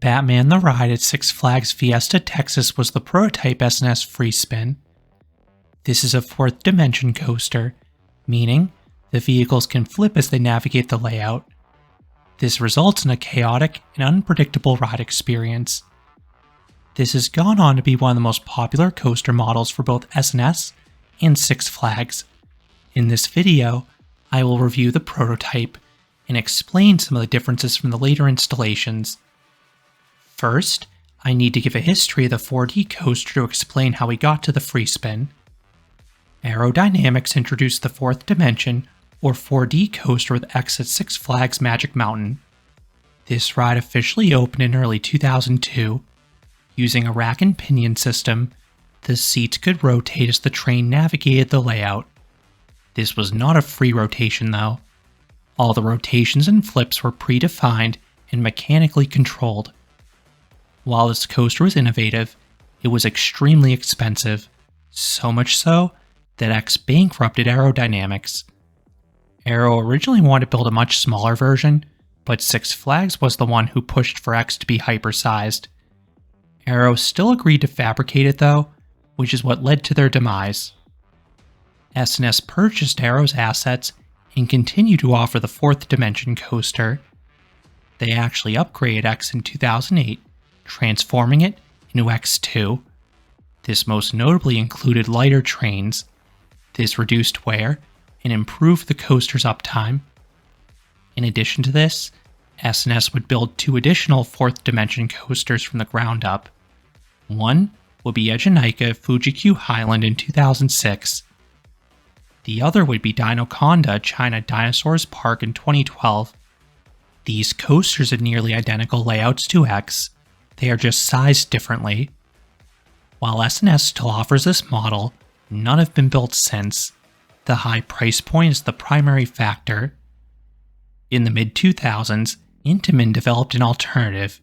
Batman the Ride at Six Flags Fiesta Texas was the prototype S&S Free Spin. This is a fourth dimension coaster, meaning the vehicles can flip as they navigate the layout. This results in a chaotic and unpredictable ride experience. This has gone on to be one of the most popular coaster models for both S&S and Six Flags. In this video, I will review the prototype and explain some of the differences from the later installations. First, I need to give a history of the 4D coaster to explain how we got to the free spin. Aerodynamics introduced the fourth dimension, or 4D coaster with X at Six Flags Magic Mountain. This ride officially opened in early 2002. Using a rack and pinion system, the seats could rotate as the train navigated the layout. This was not a free rotation though. All the rotations and flips were predefined and mechanically controlled. While this coaster was innovative, it was extremely expensive, so much so that X bankrupted Aerodynamics. Aero originally wanted to build a much smaller version, but Six Flags was the one who pushed for X to be hypersized. Aero still agreed to fabricate it though, which is what led to their demise. S&S purchased Aero's assets and continued to offer the fourth dimension coaster. They actually upgraded X in 2008, transforming it into X2. This most notably included lighter trains. This reduced wear and improved the coaster's uptime. In addition to this, S&S would build two additional fourth dimension coasters from the ground up. One would be Ejinika at Fuji-Q Highland in 2006. The other would be Dinoconda at China Dinosaurs Park in 2012. These coasters have nearly identical layouts to X. They are just sized differently. While S&S still offers this model, none have been built since. The high price point is the primary factor. In the mid-2000s, Intamin developed an alternative.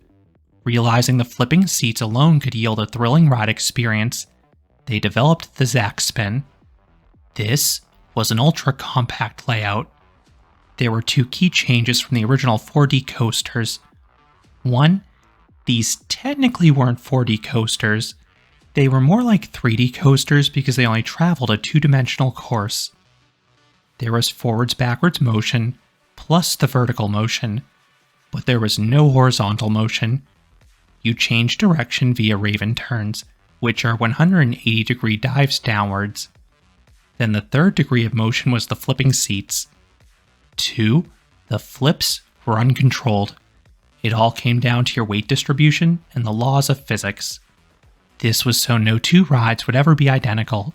Realizing the flipping seats alone could yield a thrilling ride experience, they developed the ZAC-Spin. This was an ultra-compact layout. There were two key changes from the original 4D coasters. One, these technically weren't 4D coasters. They were more like 3D coasters because they only traveled a two-dimensional course. There was forwards-backwards motion, plus the vertical motion, but there was no horizontal motion. You change direction via Raven turns, which are 180-degree dives downwards. Then the third degree of motion was the flipping seats. 2. The flips were uncontrolled. It all came down to your weight distribution and the laws of physics. This was so no two rides would ever be identical.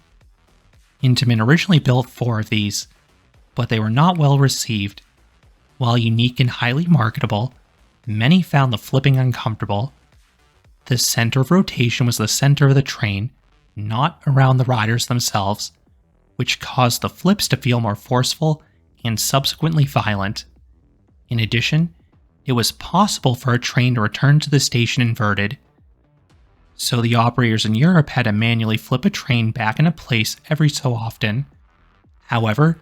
Intamin originally built 4 of these, but they were not well received. While unique and highly marketable, many found the flipping uncomfortable. The center of rotation was the center of the train, not around the riders themselves, which caused the flips to feel more forceful and subsequently violent. In addition, it was possible for a train to return to the station inverted. So the operators in Europe had to manually flip a train back into place every so often. However,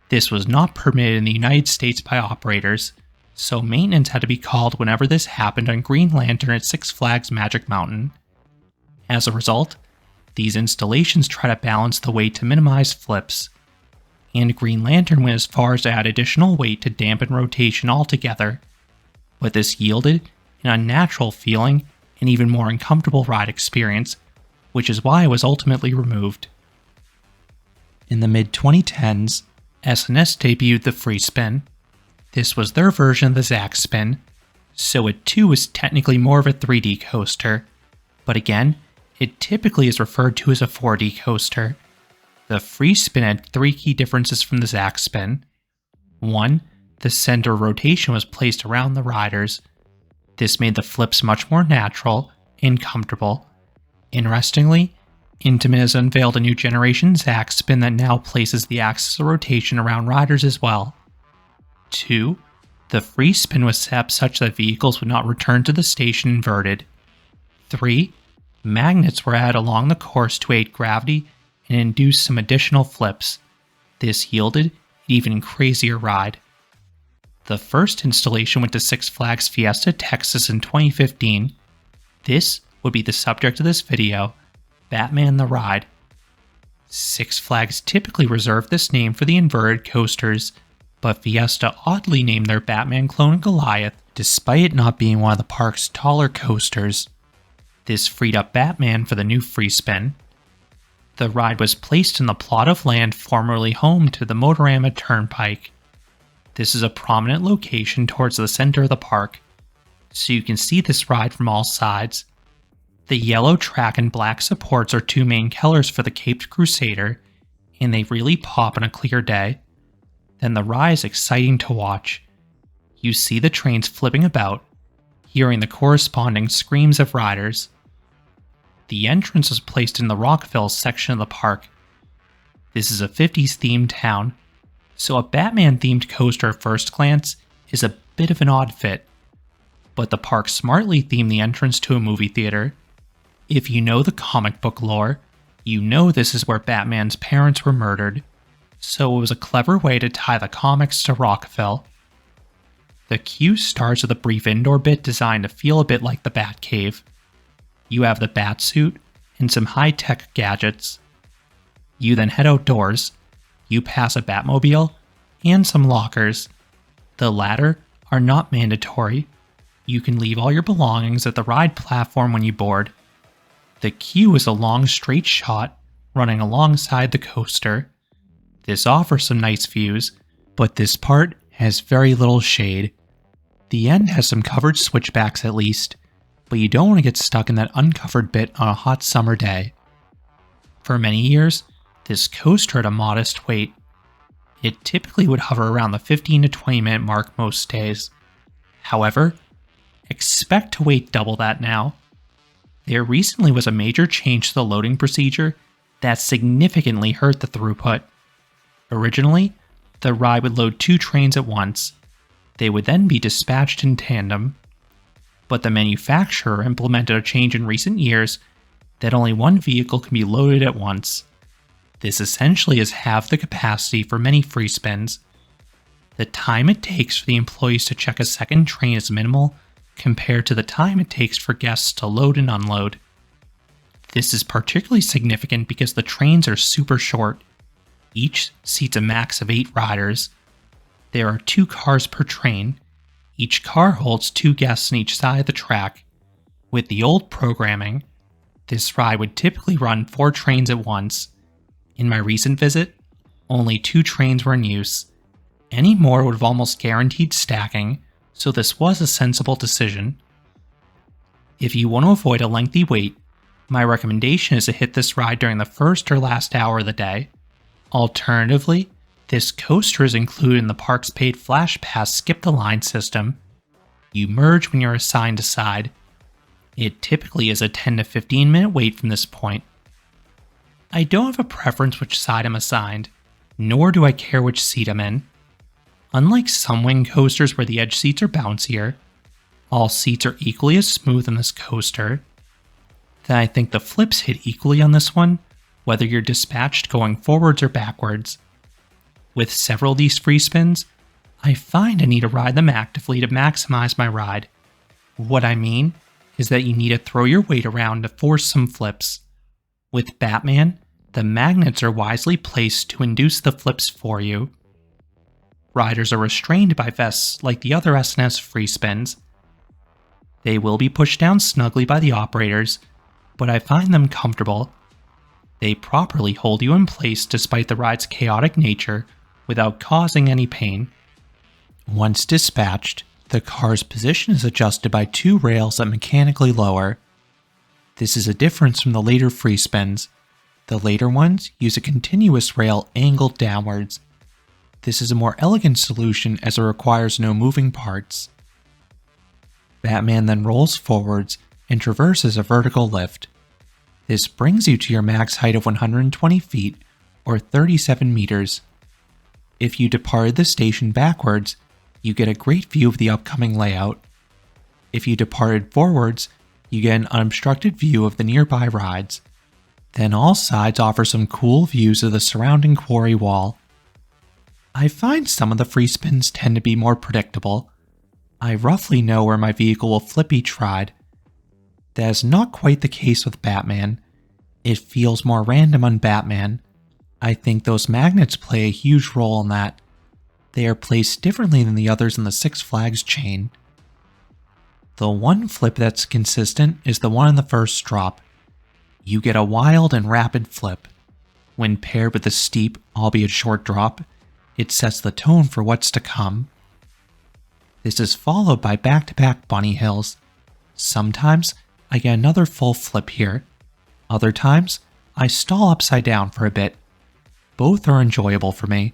this was not permitted in the United States by operators, so maintenance had to be called whenever this happened on Green Lantern at Six Flags Magic Mountain. As a result, these installations try to balance the weight to minimize flips, and Green Lantern went as far as to add additional weight to dampen rotation altogether, but this yielded an unnatural feeling and even more uncomfortable ride experience, which is why it was ultimately removed. In the mid-2010s, S&S debuted the Free Spin. This was their version of the ZAC-Spin, so it too was technically more of a 3D coaster, but again, it typically is referred to as a 4D coaster. The Free Spin had 3 key differences from the ZAC-Spin. 1. The center of rotation was placed around the riders. This made the flips much more natural and comfortable. Interestingly, Intamin has unveiled a new generation ZAC-Spin that now places the axis of rotation around riders as well. 2. The Free Spin was set up such that vehicles would not return to the station inverted. 3. Magnets were added along the course to aid gravity and induce some additional flips. This yielded an even crazier ride. The first installation went to Six Flags Fiesta, Texas in 2015. This would be the subject of this video, Batman the Ride. Six Flags typically reserve this name for the inverted coasters, but Fiesta oddly named their Batman clone Goliath, despite it not being one of the park's taller coasters. This freed up Batman for the new free spin. The ride was placed in the plot of land formerly home to the Motorama Turnpike. This is a prominent location towards the center of the park, so you can see this ride from all sides. The yellow track and black supports are two main colors for the Caped Crusader, and they really pop on a clear day. Then the ride is exciting to watch. You see the trains flipping about, hearing the corresponding screams of riders. The entrance is placed in the Rockville section of the park. This is a 50s themed town, so a Batman themed coaster at first glance is a bit of an odd fit. But the park smartly themed the entrance to a movie theater. If you know the comic book lore, you know this is where Batman's parents were murdered, so it was a clever way to tie the comics to Rockville. The queue starts with a brief indoor bit designed to feel a bit like the Batcave. You have the Batsuit and some high-tech gadgets. You then head outdoors. You pass a Batmobile and some lockers. The latter are not mandatory. You can leave all your belongings at the ride platform when you board. The queue is a long straight shot running alongside the coaster. This offers some nice views, but this part has very little shade. The end has some covered switchbacks at least, but you don't want to get stuck in that uncovered bit on a hot summer day. For many years, this coaster had a modest wait. It typically would hover around the 15 to 20 minute mark most days. However, expect to wait double that now. There recently was a major change to the loading procedure that significantly hurt the throughput. Originally, the ride would load 2 trains at once. They would then be dispatched in tandem. But the manufacturer implemented a change in recent years that only one vehicle can be loaded at once. This essentially is half the capacity for many free spins. The time it takes for the employees to check a second train is minimal compared to the time it takes for guests to load and unload. This is particularly significant because the trains are super short. Each seats a max of 8 riders. There are 2 cars per train. Each car holds 2 guests on each side of the track. With the old programming, this ride would typically run 4 trains at once. In my recent visit, only 2 trains were in use. Any more would have almost guaranteed stacking, so this was a sensible decision. If you want to avoid a lengthy wait, my recommendation is to hit this ride during the first or last hour of the day. Alternatively, this coaster is included in the park's paid Flash Pass Skip the Line system. You merge when you're assigned a side. It typically is a 10 to 15 minute wait from this point. I don't have a preference which side I'm assigned, nor do I care which seat I'm in. Unlike some wing coasters where the edge seats are bouncier, all seats are equally as smooth on this coaster. Then I think the flips hit equally on this one, whether you're dispatched going forwards or backwards. With several of these free spins, I find I need to ride them actively to maximize my ride. What I mean is that you need to throw your weight around to force some flips. With Batman, the magnets are wisely placed to induce the flips for you. Riders are restrained by vests like the other S&S free spins. They will be pushed down snugly by the operators, but I find them comfortable. They properly hold you in place despite the ride's chaotic nature without causing any pain. Once dispatched, the car's position is adjusted by 2 rails that mechanically lower. This is a difference from the later free spins. The later ones use a continuous rail angled downwards. This is a more elegant solution as it requires no moving parts. Batman then rolls forwards and traverses a vertical lift. This brings you to your max height of 120 feet, or 37 meters. If you departed the station backwards, you get a great view of the upcoming layout. If you departed forwards, you get an unobstructed view of the nearby rides. Then all sides offer some cool views of the surrounding quarry wall. I find some of the free spins tend to be more predictable. I roughly know where my vehicle will flip each ride. That is not quite the case with Batman. It feels more random on Batman. I think those magnets play a huge role in that. They are placed differently than the others in the Six Flags chain. The one flip that's consistent is the one in the first drop. You get a wild and rapid flip. When paired with a steep, albeit short drop, it sets the tone for what's to come. This is followed by back-to-back bunny hills. Sometimes I get another full flip here. Other times, I stall upside down for a bit. Both are enjoyable for me,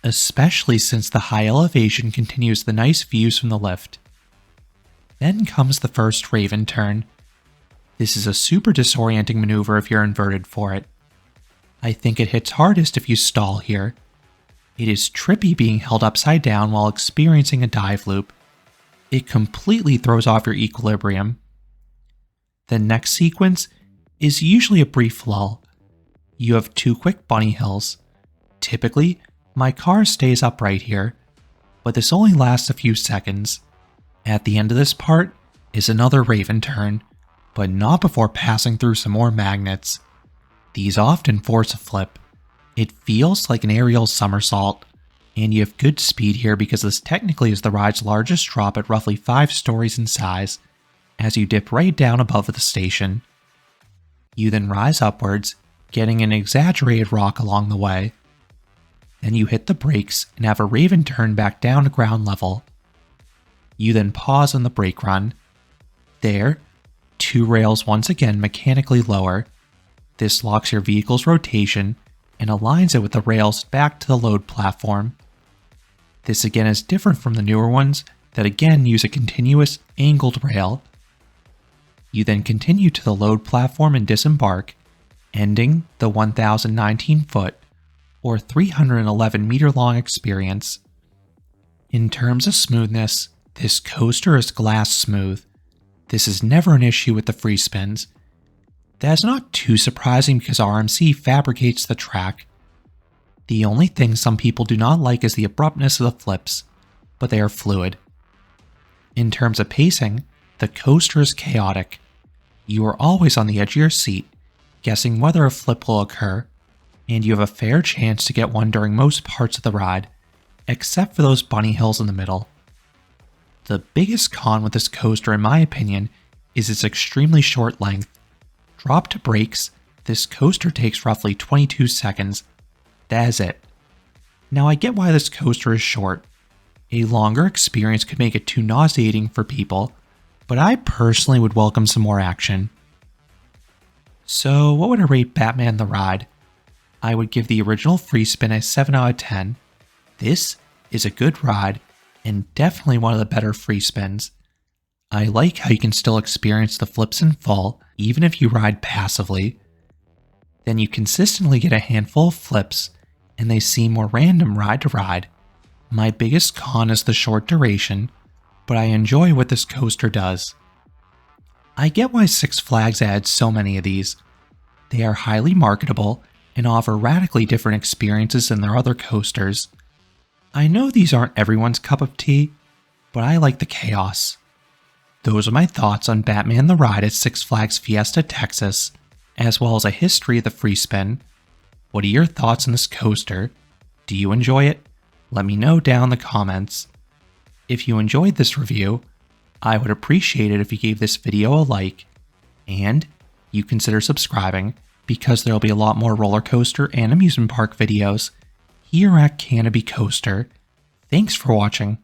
especially since the high elevation continues the nice views from the lift. Then comes the first Raven turn. This is a super disorienting maneuver if you're inverted for it. I think it hits hardest if you stall here. It is trippy being held upside down while experiencing a dive loop. It completely throws off your equilibrium. The next sequence is usually a brief lull. You have 2 quick bunny hills. Typically, my car stays upright here, but this only lasts a few seconds. At the end of this part is another Raven turn, but not before passing through some more magnets. These often force a flip. It feels like an aerial somersault, and you have good speed here because this technically is the ride's largest drop at roughly 5 stories in size, as you dip right down above the station. You then rise upwards, getting an exaggerated rock along the way. Then you hit the brakes and have a Raven turn back down to ground level. You then pause on the brake run. There, 2 rails once again mechanically lower. This locks your vehicle's rotation and aligns it with the rails back to the load platform. This again is different from the newer ones that again use a continuous angled rail. You then continue to the load platform and disembark, ending the 1,019 foot or 311 meter long experience. In terms of smoothness, this coaster is glass smooth. This is never an issue with the free spins. That's not too surprising because RMC fabricates the track. The only thing some people do not like is the abruptness of the flips, but they are fluid. In terms of pacing, the coaster is chaotic. You are always on the edge of your seat, guessing whether a flip will occur, and you have a fair chance to get one during most parts of the ride, except for those bunny hills in the middle. The biggest con with this coaster, in my opinion, is its extremely short length. Drop to brakes, this coaster takes roughly 22 seconds. That is it. Now I get why this coaster is short. A longer experience could make it too nauseating for people, but I personally would welcome some more action. So what would I rate Batman the Ride? I would give the original free spin a 7 out of 10. This is a good ride, and definitely one of the better free spins. I like how you can still experience the flips in full, even if you ride passively. Then you consistently get a handful of flips, and they seem more random ride to ride. My biggest con is the short duration, but I enjoy what this coaster does. I get why Six Flags adds so many of these. They are highly marketable and offer radically different experiences than their other coasters. I know these aren't everyone's cup of tea, but I like the chaos. Those are my thoughts on Batman the Ride at Six Flags Fiesta, Texas, as well as a history of the free spin. What are your thoughts on this coaster? Do you enjoy it? Let me know down in the comments. If you enjoyed this review, I would appreciate it if you gave this video a like, and you consider subscribing because there will be a lot more roller coaster and amusement park videos here at Canopy Coaster. Thanks for watching.